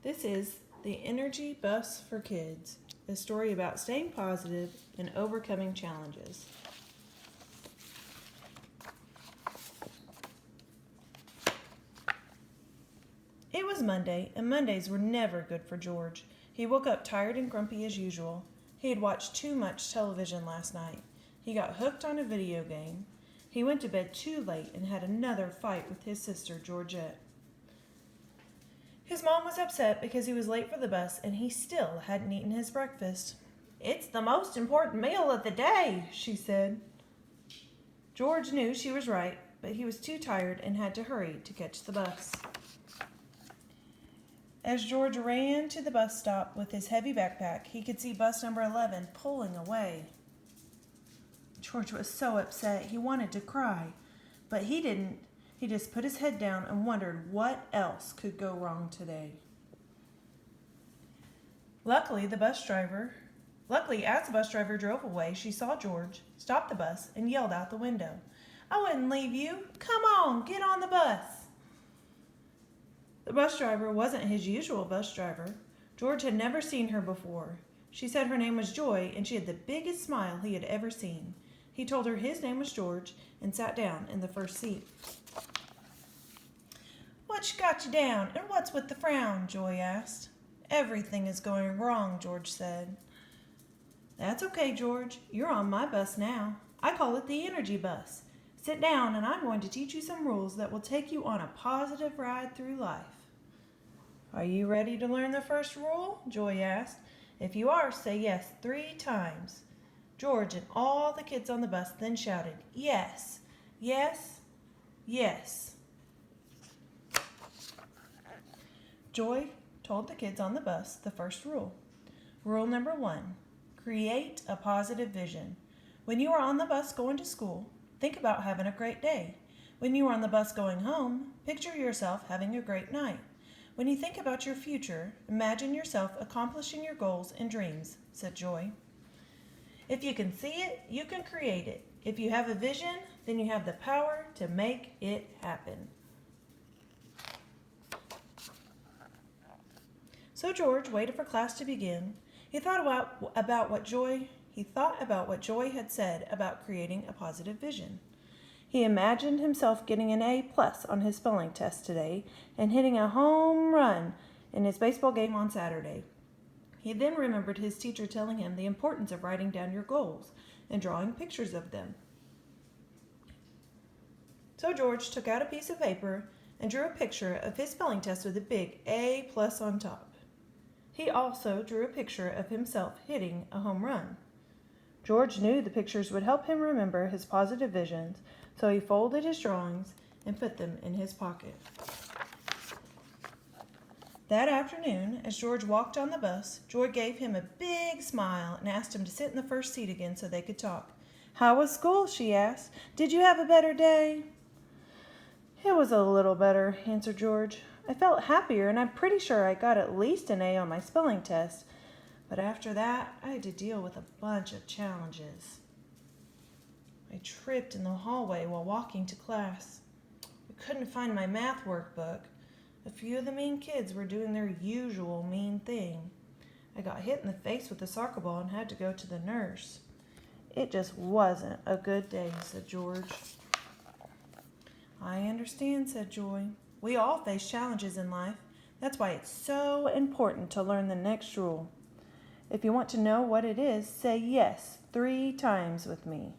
This is the Energy Bus for Kids, a story about staying positive and overcoming challenges. It was Monday, and Mondays were never good for George. He woke up tired and grumpy as usual. He had watched too much television last night. He got hooked on a video game. He went to bed too late and had another fight with his sister, Georgette. His mom was upset because he was late for the bus and he still hadn't eaten his breakfast. "It's the most important meal of the day," she said. George knew she was right, but he was too tired and had to hurry to catch the bus. As George ran to the bus stop with his heavy backpack, he could see bus number 11 pulling away. George was so upset he wanted to cry, but he didn't. He just put his head down and wondered what else could go wrong today. Luckily, as the bus driver drove away, she saw George, stopped the bus, and yelled out the window, "I wouldn't leave you. Come on, get on the bus." The bus driver wasn't his usual bus driver. George had never seen her before. She said her name was Joy, and she had the biggest smile he had ever seen. He told her his name was George and sat down in the first seat. "What's got you down, and what's with the frown?" Joy asked. "Everything is going wrong," George said. "That's okay, George. You're on my bus now. I call it the Energy Bus. Sit down, and I'm going to teach you some rules that will take you on a positive ride through life." "Are you ready to learn the first rule?" Joy asked. "If you are, say yes 3 times. George and all the kids on the bus then shouted, "Yes, yes, yes." Joy told the kids on the bus the first rule. Rule number 1, create a positive vision. When you are on the bus going to school, think about having a great day. When you are on the bus going home, picture yourself having a great night. When you think about your future, imagine yourself accomplishing your goals and dreams, said Joy. If you can see it, you can create it. If you have a vision, then you have the power to make it happen. So George waited for class to begin. He thought about what Joy had said about creating a positive vision. He imagined himself getting an A+ on his spelling test today and hitting a home run in his baseball game on Saturday. He then remembered his teacher telling him the importance of writing down your goals and drawing pictures of them. So George took out a piece of paper and drew a picture of his spelling test with a big A+ on top. He also drew a picture of himself hitting a home run. George knew the pictures would help him remember his positive visions, so he folded his drawings and put them in his pocket. That afternoon, as George walked on the bus, Joy gave him a big smile and asked him to sit in the first seat again so they could talk. "How was school?" she asked. "Did you have a better day?" "It was a little better," answered George. "I felt happier, and I'm pretty sure I got at least an A on my spelling test. But after that, I had to deal with a bunch of challenges. I tripped in the hallway while walking to class. I couldn't find my math workbook. A few of the mean kids were doing their usual mean thing. I got hit in the face with a soccer ball and had to go to the nurse. It just wasn't a good day," said George. "I understand," said Joy. "We all face challenges in life. That's why it's so important to learn the next rule. If you want to know what it is, say yes 3 times with me."